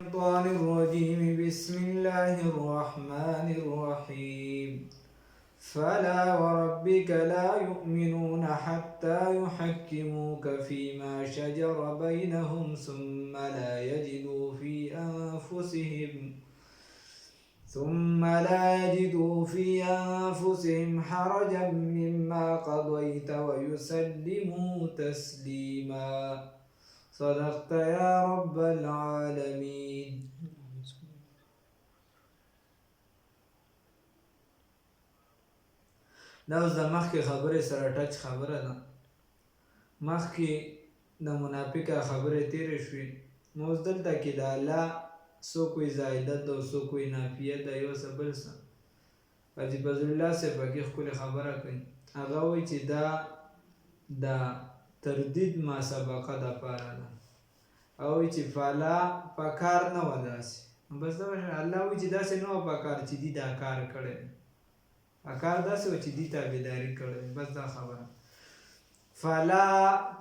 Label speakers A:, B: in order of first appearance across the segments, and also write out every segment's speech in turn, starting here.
A: الشيطان الرجيم بسم الله الرحمن الرحيم فلا وربك لا يؤمنون حتى يحكموك فيما شجر بينهم ثم لا يجدوا في أنفسهم حرجا مما قضيت ويسلموا تسليما صدقت يا رب العالمين. دا اوس د مخکې خبرې سره ټچ خبره ده. مخکې د منافقه خبرې تېرې شوې، نو اوس دلته کې د الله څوک وایي زائدت او څوک وایي نافیه ده، یو څه بل څه. حاجي فضلالله صاحب پکې ښکلې خبره کوي، هغه وایي چې دا د تردید ما سبقه دپاره ده، او وایي چې فلا پکار نه وه داسې. بس دا الله وایي چې داسې نه وه پکار چې دي دا کار کړی دی، پکار داسې وه چې دي تابعداري کړی دی. بس دا خبره فلا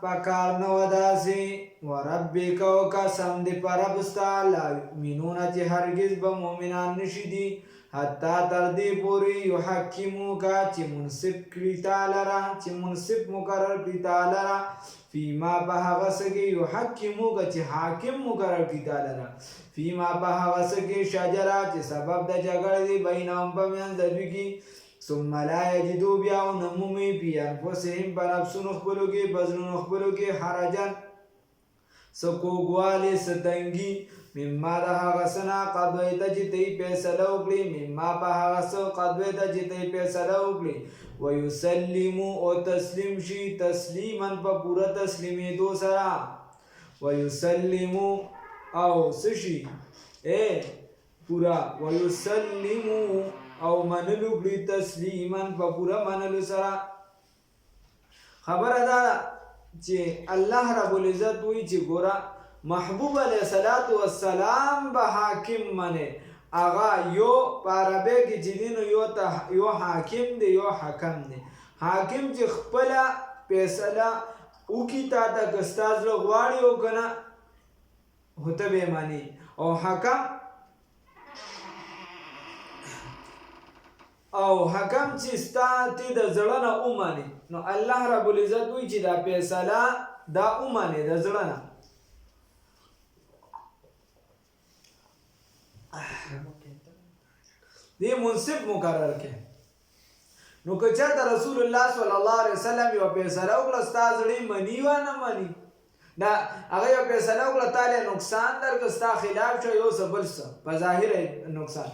A: پکار نه وه داسې. وربک او قسم دې په رب ستا لا یؤمنون چې هرګز به مؤمنان نشي دي حتی تر دې پورې یحکموکه چې منصف کړي تا لره، چې منصف مقرر کړي تا لره فیما په هغه څه کې یحکموکه چې حاکم مقرر کړي تا لره فیما په هغه څه کې شجره چې سبب د جګړې دی بینهم په منځ د دوی کې ثم لا یجدو بیا ونه مومي فی انفسهم په نفسونو خپلو کې په زړونو خپلو کې حرجن څه کوږوالی څه تنګي مما د هغه څه نه قضیته چې ته یې فیصله وکړې مما په هغه څه قضیته چې ته یې فیصله وکړې ویسلمو او تسلیم شي تسلیما په پوره تسلیمېدو سره ویسلمو او څه شي پوره ویسلمو او منلو کړي تسلیما په پوره منلو سره. خبره ده چې الله رب العزت وایي چې ګوره محبوب علیه الصلاة والسلام به حاکم منې، هغه یو په عربۍ کې چې دی نو یو حاکم دی یو حکم دی. حاکم چې خپله فیصله وکړي تا ته که ستا زړه غواړي او که نه خو ته به یې منې، او حکم چې ستا ته د زړه نه ومنې، نو الله رب العزت وایي چې دا فیصله دا ومنې د زړه نه. دې منصف مقرر کړي. نو که چېرته رسول الله صلی الله علیه وسلم یوه فیصله وکړه ستا زړه یې مني و نه مني، دا هغه یو فیصله وکړه تا له نقصان درکړه ستا خلاف شو یو څه بل څه په ظاهره نقصان،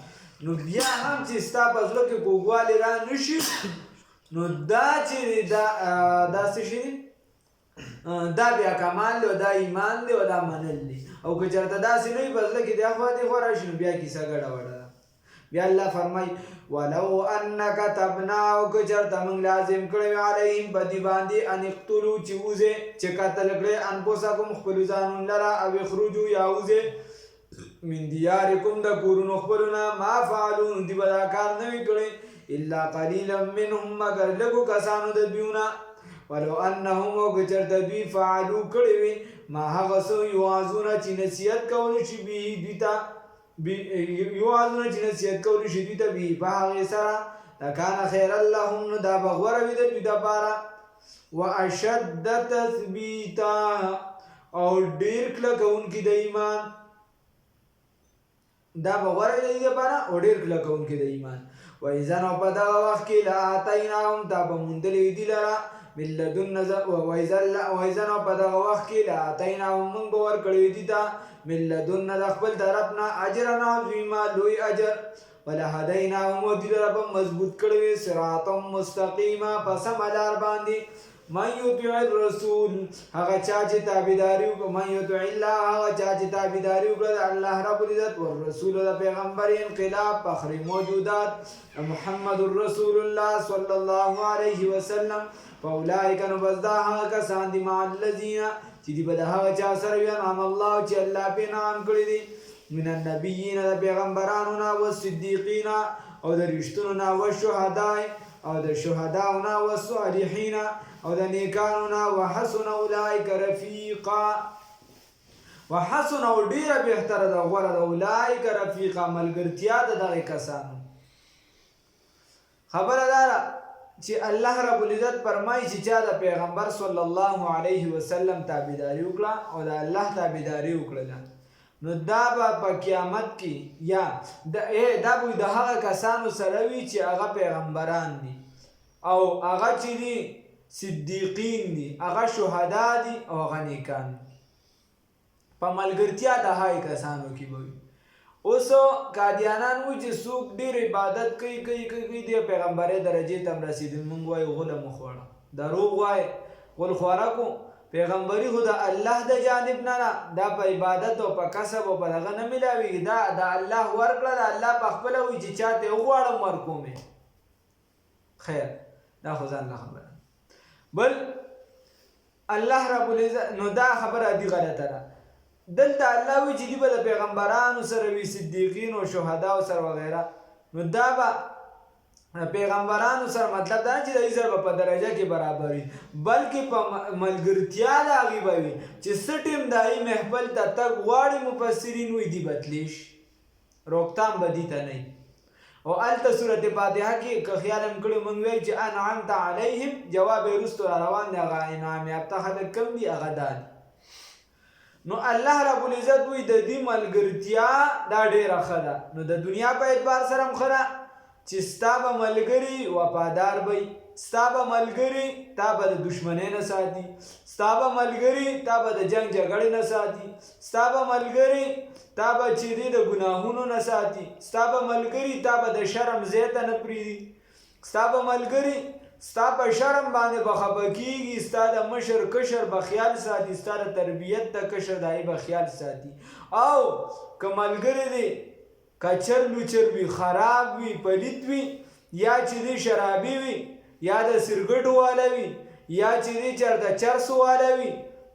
A: نو بیا هم چې ستا په زړه کې کوږوالی را نشي، نو دا چې دا څه شي دا بیا کمال دی او دا ایمان دی او دا منل دی. او که چېرته داسې نه وي په زړه کې دې خوا دې خوا راشي نو بیا کیسه ګډه وډه ده. بیا الله فرمایي ولو ان کتبنا او که چېرته موږ لازم کړی وي علیهم په دې باندې ان اقتلو چې وځې چې قتل کړی انفسکم خپلو ځانونو لره او اخرجو یا وځې من دیارکم د کورونو خپلو نه ما فعلو دوی به دا کار نه وي کړی الا قلیلا منهم مګر لږو کسانو د دویونه ولو انهم او که چېرته دوی فعلو کړی وي ما هغه څه یوازونه چې نصیحت کولی شي به دوی ته یوازونه چې نصیحت کولی شي دوی ته به په هغې سره لکان خیرا لهم نو دا به غوره وي د دوی دپاره واشد تثبیتا او ډېر کلکوونکي د ایمان، دا به غوره وي د دوی دپاره او ډېر کلکوونکي د ایمان. وإذا نو په دغه وخت کې لآتیناهم دا به موندلی وي دوی لره من لدن وإذا نو په دغه وخت کې لآتیناهم موږ به ورکړی وي دوی ته من لدن د خپل طرف نه اجرا عظیما لوی اجر ولهدیناهم او دوی لره به مضبوط کړی وي صراطا مستقیما په سمه لار باندې. من یطیع الرسول هغه چا چې تابعداري وکړه، من یطیع الله هغه چا چې تابعداري وکړه د الله رب العزت والرسول د پیغمبر انقلاب فخر موجودات محمد رسول الله صلی الله علیه وسلم فاولئک نو بس دا هغه کسان دي مع الذین چې دی به د هغه چا سره وي انعم الله چې الله پې انعام کړي دي من النبیین د پیغمبرانو نه والصدیقین او د رښتونو نه والشهداء او د شهداو نه والصالحین او د نیکانو نه وحسن اولئک رفیقا وحسن او ډیره بهتره ده غوره ده اولئک رفیقا ملګرتیا د دغه کسانو. خبره ده چې الله رب العزت فرمایي چې چا د پیغمبر صلی الله علیه وسلم تابعداري وکړه او د الله تابعداري وکړله نو دا به په قیامت کې یا دا به د هغه کسانو سره وي چې هغه پیغمبران دي او هغه چې دي صدیقین دي، هغه شهدا دي او هغه نیکان په ملګرتیا د هغه کسانو کې به وي. اوس قادیانان وایي چې څوک ډېر عبادت کوي د پیغمبرۍ درجې ته هم رسېدل. موږ وایو غله مه خوړه، دروغ وایي، غل خوراکو پیغمبري خو د الله د جانب نه ده، دا په عبادت او په کسب او په دغه نه میلاوېږي، دا د الله ورکړه ده. الله پخپله وایي چې چا ته وغواړم ورکوم یې. خیر دا خو ځان له خبره. بل الله رب العزت نو دا خبره دي غلطه ده. دلته الله وی چې دی به د پیغمبرانو سره وي، صدیقین او شهدا سره وغیره. نو دا به پیغمبرانو سره مطلب دا چې د سره په درجه کې برابر وي، بلکې په ملګرتیا د هغې به وي چې څه ټیم د هغې محفل ته تګ غواړي مفسرین وایي دی بتلی شي، روکتام به دي ته نه. او هلته سورت فاتحه کې که خیال هم کړی موږ ویل چې انعمت علیهم جواب یې وروستو را روان دی، هغه انعام یافته خلک کوم دي هغه دا دي. نو الله رب العزت وی د دې ملګرتیا دا ډیره ښه ده. نو د دنیا په اعتبار سره هم ښه ده چې ستا به ملګري وفادار وي، ستا به ملګري تا به د دشمنۍ نه ساتي، ستا به ملګري تا به د جنګ جګړې نه ساتي، ستا به ملګري تا به چې دی د ګناهونو نه ساتي، ستا به ملګري تا به د شرم ځای ته نه پرېږدي، ستا به ملګري ستا په شرم باندې به خفه کېږي، ستا د مشر کشر به خیال ساتي، ستا د تربیت د کشر د هغې به خیال ساتي. او که ملګری دی کچر لوچر وي، خراب وي، پلید وي، یا چې دی شرابي وي، یا د سرګټو والا وي، یا چې دی چېرته چرسو والا وي،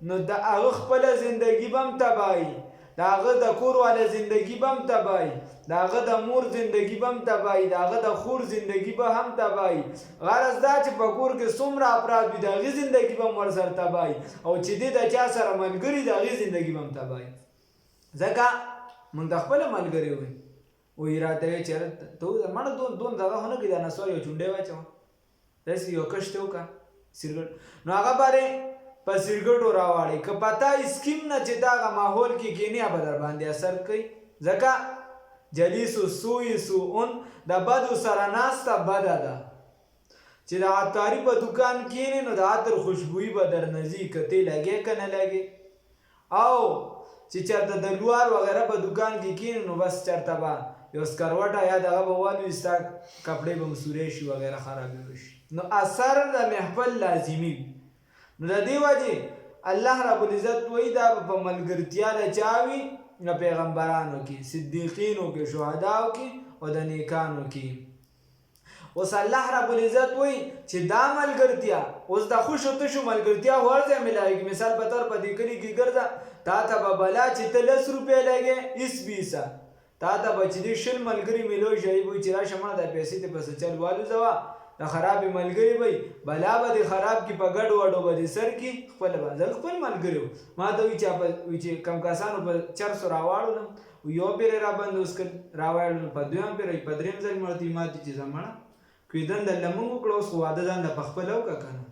A: نو د هغه خپله زندګي به هم تباهي، د هغه د کور والا زندگی به هم تباهي، د هغه د مور زندگی به هم تباهي، د هغه د خور زندگی به هم تباهي. غرض دا چې په کور کې څومره افراد وي د هغې زندگی به هم ورسره تباهي، او چې دی د چا سره ملګري د هغې زندگی به هم تباهي. ځکه موږ د خپله ملګري وایي وایي راته وایي چې ته مړه دون دغه خو نه کوي، دا نسوار یو چونډۍ واچوه، داسې یو کشت وکړه سرګټ، نو هغه بارې په سرګټو راواړي. که پتا اسکیم نه چې دا هغه ماحول کې کینیا به در باندې اثر کوي. ځکه جلیسو سوی سوءن د بدو سره ناسته بده ده. چې د عطاري په دکان کینې نو د عطر خوشبویي به در نځي، که ته لګې که نه لګې. او چې چېرته د لوار وغیره په دکان کې کینې نو بس چېرته به یو سکروټه یا دغه به والوي، ستا کپړې به مسورې شي وغیره خرابې وشي، نو اثر د محفل لازمي وي. نو د دې وجې الله رب العزت وایي دا په ملګرتیا د چا وي؟ د پیغمبرانو کې، صدیقینو کې، شهداو کې او د نیکانو کې. اوس الله رب العزت وایي چې دا ملګرتیا اوس د خوشو تشو ملګرتیا هر ځای میلاوېږي. مثال په طور په دې کلي کې ګرځه، تا ته به بلا چې ته 10 روپۍ لګې هېڅ بیسه، تا ته به چې دې 20 ملګري میلو شي، هغوی وایي چې راشه مړه دا پیسې دې پسې چل والوځوه، د خرابې ملګري وي بلا به دې خراب کي، په ګډ وډو به دې سر کي. خپله به زه خپل ملګري وو، ما ته وایي چې کم کسانو په چرسو راواړولم، یو پېرې راباندې اوس راواړلم، په دویم پېرې په درېیم ځل مړه ته ما ته چې زه مړه کوي دنده له موږ وکړه. اوس خو واده ځان له په خپله وکړه که نه،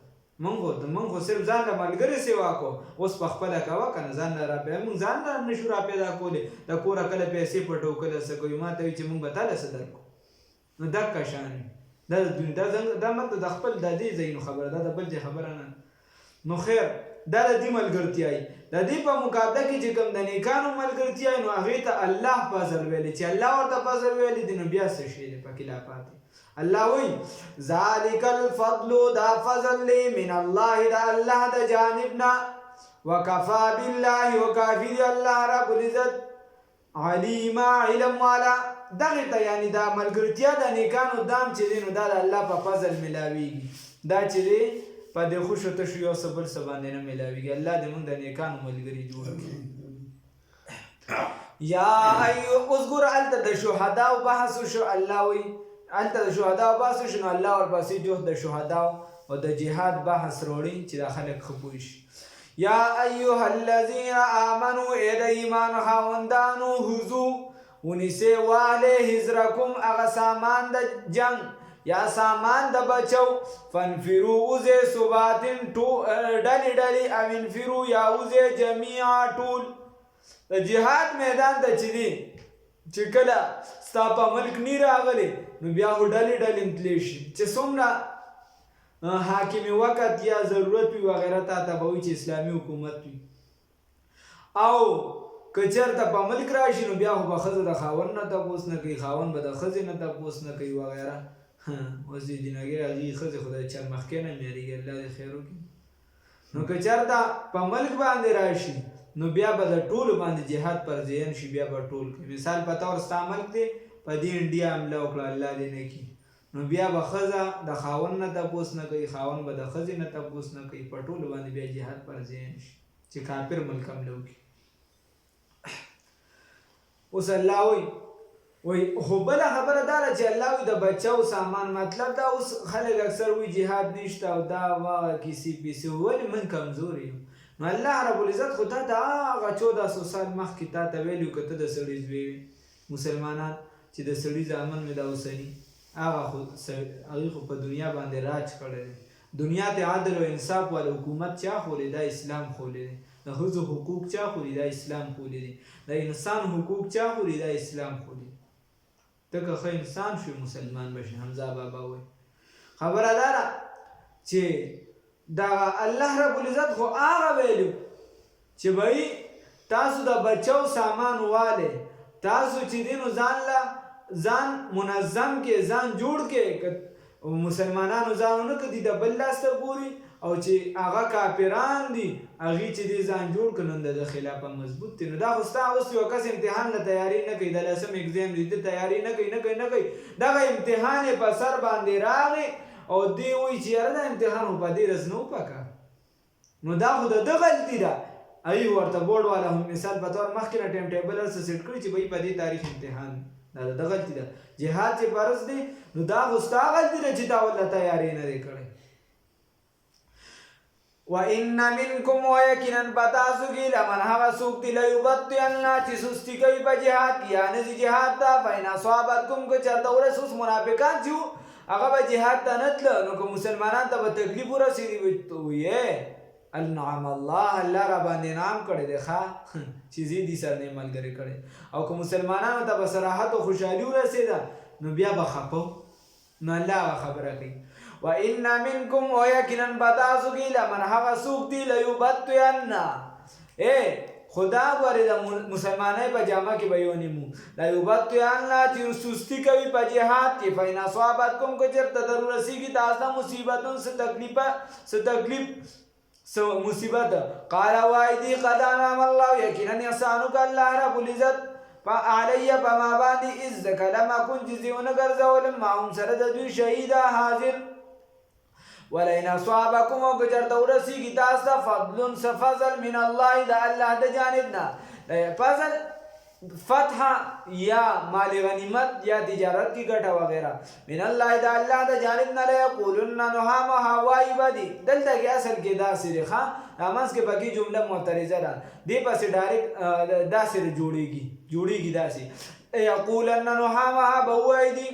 A: موږ خو صرف ځان له ملګري سیوا کو، اوس په خپله کوه که نه، ځان له راپیدا موږ ځان له نه شو راپیدا کولی. د کوره کله پیسې پټو کله څه کوي، ما ته وایي چې موږ به تاله څه درکړو. نو دقه شان دا د دنیا دا ماته د خپل د دې ځایونو خبره ده، د بل ځای خبره نه. نو خیر دا د دې ملګرتیا وي. د دې په مقابله کې چې کوم د نیکانو ملګرتیا وي نو هغې ته الله فضل ویلی، چې الله ورته فضل ویلی دی نو بیا څه شی دی پکې لا پاتې. الله وایي ذالک الفضل دا فضل دی من الله د الله د جانب نه، وکفا بالله وکافي دی الله رب العزت علیما علم والا. دغه ته یعنی دا ملګرتیا د نیکانو دام چې دی نو دا د الله په فضل میلاویږي، دا چې دی په دې خوشو تشو یو څه بل څه باندې نه میلاویږي. الله دې موږ د نیکانو ملګري جوړ کړي. یا اوس ګوره هلته د شهداو بحث وشو، الله وایي هلته د شهداو بحث وشو نو الله ورپسې جوخت د شهداو او د جهاد بحث راوړي چې دا خلک ښه پوه شي. یا ایها الذین آمنوا ای د ایمان خاوندانو حضو ونیسئ واهلئ حذرکم هغه سامان د جنگ یا سامان د بچو فانفروا وزئ ثباتن ډلې ډلې او انفروا یا وزئ جمیعا ټول د جهاد میدان ته چې دی چې کله ستا په ملک نی راغلی نو بیا خو ډلې ډلې تللی شي چې څومره حاکم وقت یا ضرورت وي وغیره تا ته به وي چې اسلامي حکومت وي او که چېرته په ملک راشي نو بیا خو به ښځه د خاوند نه تپوس نه کوي خاوند به د ښځې نه تپوس نه کوي وغیره اوس دې جنګې هغې ښځې خو د چا مخکې نه میارېږي الله دې خیر وکړي نو که چېرته په ملک باندې راشي نو بیا به د ټولو باندې جهاد پر ځین شي بیا به ټول کوي مثال په طور ستا ملک دی په دې انډیا حمله وکړه الله دې نه کړي نو بیا به ښځه د خاوند نه تپوس نه کوي خاوند به د ښځې نه تپوس نه کوي په ټولو باندې بیا جهاد پر ځین شي چې کافر ملک حمله وکړي اوس الله وایي خو بله خبره دا ده چې الله وایي د بچو سامان مطلب دا اوس خلک اکثر وایي جهاد نشته او دا واغه کیسې پیسې ولې من کمزور یو نو الله رب العزت خو تا ته هغه 1400 سال مخکې تا ته ویلي که ته د سړي زوی وي مسلمانان چې د سړي زامن مې دا اوسني هغې خو په دنیا باندې راج کړی دی دنیا ته عدل او انصاف والا حکومت چا خولی دا اسلام خولی دی د ښځو حقوق چا خولی دا اسلام خولی دی د انسان حقوق چا خولی دا اسلام خولی ته که ښه انسان شوی مسلمان بشي حمزه بابا وایي خبره دا ده چې دا الله رب العزت خو هغه ویلو چې بهی تاسو د بچو سامان والی تاسو چې دی نو ځان منظم کې ځان جوړ کې مسلمانانو ځان ونه کړي د بل لاس ته ګوري او چې هغه کافران دي هغې چې دی ځان جوړ کړي نو د خلافه مضبوط دی نو دا خو ستا اوس یو کس امتحان له تیاري نه کوي د 10م اګزام دی د تیاري نه کوي دغه امتحان یې په سر باندې راغی او دی وایي چې یاره دا امتحان خو په دې ورځ نه وپکه نو دا خو د ده غلطي ده هغې ورته بورډ والا هم مثال په طور مخکې نه ټایم ټیبل هر څه سیټ کړي چې بهی په دې تاریخ امتحان دا د ده غلطي ده جهاد چې فرض دی نو دا خو ستا غلطي ده چې تا ورله تیاری نه دی کړی وَإِنَّ مِنْكُمْ وَيَقِينًا پتاسو کې لمن هغه څوک دي لَيُبَطِّئَنَّ چې سستي کوي په جهاد کې یا نه ځي جهاد ته فَإِنْ أَصَابَتْكُمْ که چېرته ورسوس منافقان چې وو هغه به جهاد ته نه تله نو که مسلمانانو ته به تکلیف ورسېږي ویې انعم الله را باندې انعام کړی دی ښه چې زه دې سره نه ملګري کړی او که مسلمانانو ته به صراحت او خوشحالي ورسېده نو بیا به خفه نو الله هغه خبره کوي وَإِنَّ مِنْكُمْ وَيَقِينًا پتاسو کې لمن هغه څوک دي لَيُبَطِّئَنَّ خدا غواړي د مسلمانۍ په جامه کې به یونیمو لَيُبَطِّئَنَّ چې سستی کوي په جهاد کې فَإِنْ أَصَابَتْكُمْ که چېرته در ورسېږي تاسو ته مصیبتون څه تکلیف مصیبت قال وای دی قد انعم الله یقینا احسانو ک الله رب العزت علی بما باندې اذ کلمه كنت جزیون ګرځول ما هم سره د دوی شهید حاضر ولئن اصابکم او که چېرته ورسېږي تاسو ته فضل فضل من الله د الله د جانبنا فضل فتح یا مال غنیمت یا تجارت کی ګټه وغیرہ من الله د الله د جانب نه یقولون نهما هوای بدی دلته کې اصل کې دا سره ښه اماس کې باقي جمله معترضه ده دی پسې ډایرکټ دا سره جوړیږي دا سي یقولن نهما بوایدی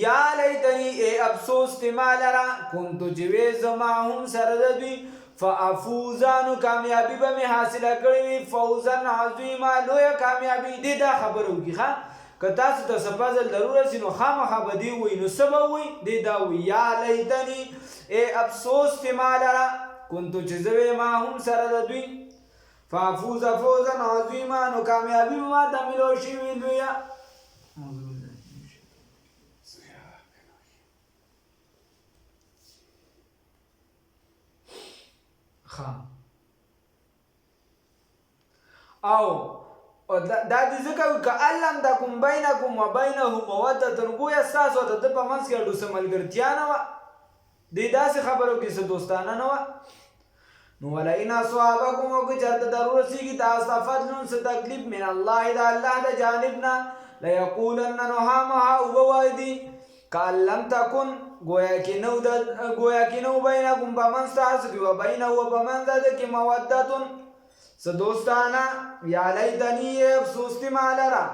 A: یا لیتنی ای افسوس تمالرا كنت جویز معهم سردوی فافوزانو کامیابی به می حاصله کړی وي فوزن عظیما لویه کامیابی دی دا خبره وکړي ښه که تاسو ته څه فضل ضرورت شي نو خامخا به دې ووایي نو څه به ووایي دی دا وایي یا لیتنی ای افسوس چې ما لره کنتو چې زه وې ما هم سره د دوی فافوز فوزا عظیما نو کامیابي به ما ته ملو شوي لویه او دا دې ځکه وي که علم تکن بینکم و بینه مودة گویا ستاسو ته د په منځ کې اډو څه ملګرتیا نه وه دې داسې خبرو کې څه دوستانه نه وه نو ولئن اصابکم او که چېرته در ورسېږي تاسو ته فضل څه تکلیف من الله د الله د جانب نه لیقولن نو خامخا وبه وایي دي کأن لم تکن گویا کې نو بینکم په منځ تاسو کې و بینه و په منځ د کې مودتون څه دوستانه یا لیتنی افسوس دې ما لره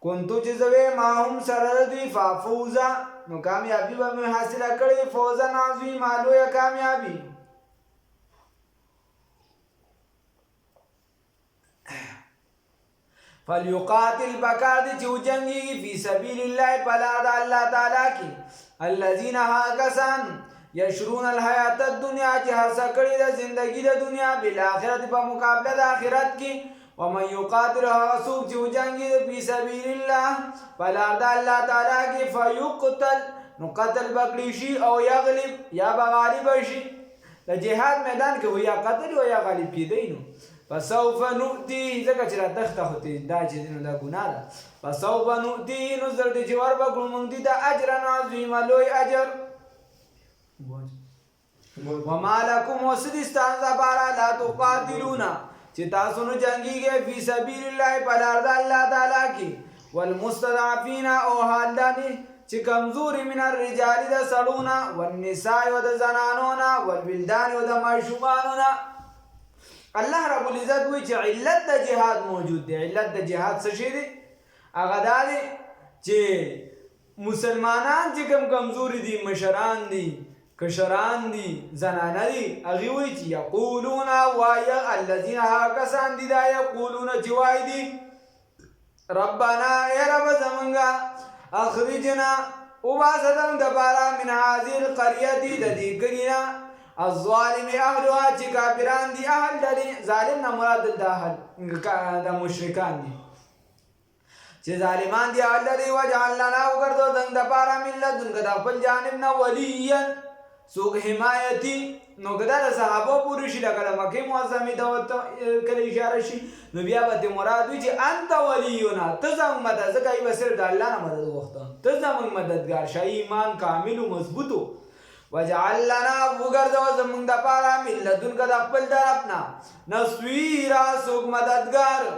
A: کنتو چې زه وې معهم سره د دوی فافوزا نو کامیابي به مې حاصله کړې فوزا عظیما لویه کامیابي فلیقاتل پکار دی چې وجنګېږي فی سبیل الله په لار د الله تعالی کې الذین هغه کسان یشرون الحیات الدنیا چې هڅه کړې ده زندګي د دنیا بالآخرت په مقابله د آخرت کې ومن یقاتل هغه څوک چې وجنګېږي فی سبیل الله په لار د الله تعالی کې فیقتل نو قتل بکړي شي او یغلب یا به غالب شي د جهاد میدان کې و یا قتل و یا غالب کېدی نو فسوف نؤتی ځکه چې را تخته خو دا چې دی نو دا ګناه ده فسوف نؤتی نو زر دې چې وربکړو موږ دې ته اجرا عظیما لوی اجر وما لکم اوس دې ستاسو لپاره لا تقاتلون چې تاسو نو جنګېږئ فی سبیل الله په لار د الله تعالی کې والمستضعفین او حال دا دی چې کمزوري من الرجال د سړونه والنساء او د زنانو نه والولدان او د ماشومانو نه الله رب العزت وی چې علت د جهاد موجود دی علت د جهاد څه شی دی هغه دا دی چې مسلمانان چې کم کمزوري دي مشران دي کشران دي زنانه دي هغه وی چې یقولون وای الذين هاکسان دي دا یقولون چې وای دي ربنا ای رب زمونږه اخرجنا وباسدن د بارا من هذه القريه د دې کلینا الظالم اهلها چې کافران دي اهل د ظالم نه مراد د اهل د مشرکان دي چې ظالمان دي اهل لري وجعل لنا وګرځو دنګ د پاره ملت دنګ د خپل جانب نه ولیا سوق حمایتي نو ګدار صحابه پوری شي لکه مکه معظمه دعوت کله اشاره شي نو بیا به مراد وي چې انت ولینا ته زموږ مدد کوي بسر د الله نه مدد وغوښته ته زموږ مددگار شې ایمان کامل او مضبوطو وجعل لنا وګرځو زموږ د پاره ملتون کا د خپل طرف نه نصویرا سوق مددگار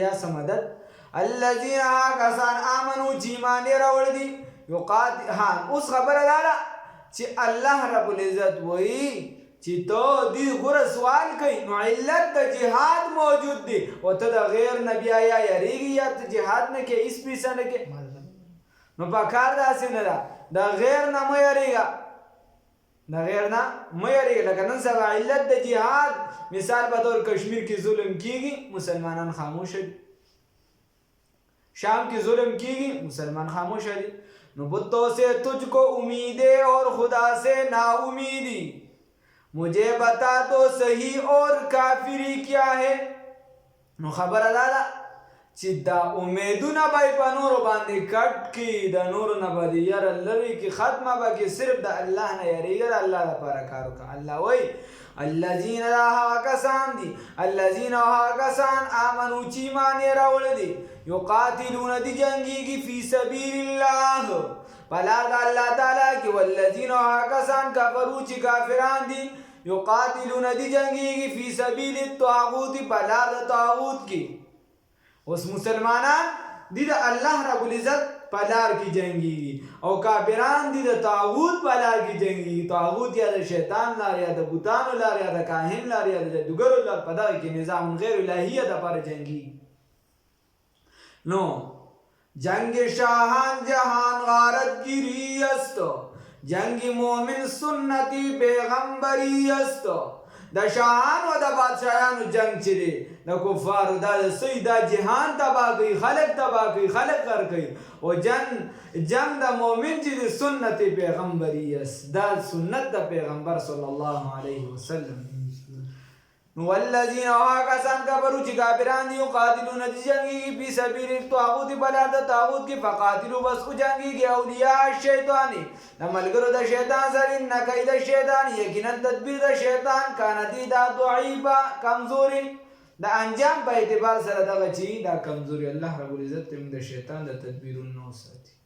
A: یا سمدد الذين كسان امنوا جیمان راوړ دي یقات ها اوس خبره ده چې الله رب العزت وایي چې ته دې غره سوال کوي نو علت د جهاد موجود دی او ته د غیر نبی یا یریږي یا ته جهاد نه کې اس پیسه نه کې نو په کار داسې نه ده د غیر نه مې یریږي د غیر نه مې یریږي لکه نن سبا علت د جهاد مثال په تور کشمیر کې ظلم کیږي مسلمانان خاموش دي شام کی ظلم کیږي مسلمان خاموش دي نو بتوں سے تجھ کو امیدیں اور خدا سے نا امیدی مجھے بتا تو صحیح اور کافری کیا ہے نو خبر ادا چې دا امیدونه به په نور باندې کټ کی د نور نه باندې یار لری کی ختمه به کی صرف د الله نه یریږي الله لپاره کار وکړه الله وای الذين لا کسان دي الذين کسان امنو چې ایمان راوړل دي یقاتلون دی جنگیږي فی سبیل الله بلار د الله تعالی کې والذین کسان کفروا چې کافران دي یقاتلون دی جنگیږي فی سبیل الطاغوت بلار د طاغوت کې اوس مسلمانان دي د الله رب العزت پلار کی جنگی او کافران دي د طاغوت پلار کی جنگی طاغوت یا د شیطان لار یا د بوتانو لار یا د کاهن لار یا د جادوګرو لار په دغه کې نظام غیر الهی د پر جنگی نو جنگ شاهان جهان غارت گیری است جنگ مومن سنتی پیغمبری است د شاهان و د بادشاهانو جنگ چره د کفارو د سیدا جهان تباہ کوي خلق تباہ کوي خلق غر کوي او جنگ د مؤمن چې د سنت پیغمبري است دا سنت د پیغمبر صلی الله علیه وسلم والذین کسان کفروا چې کافران دي یقاتلون جنگي فی سبیل الطاغوت بلاد طاغوت کې فقاتلوا بس او جنگي اولیاء الشیطان د ملګرو د شیطان سره ان کید الشیطان یقینا تدبیر د شیطان کانتی دا ضعیفه کمزوري د انجام په اعتبار سره دغه چی دا کمزوري الله رب العزت د شیطان د تدبیرونو ساتي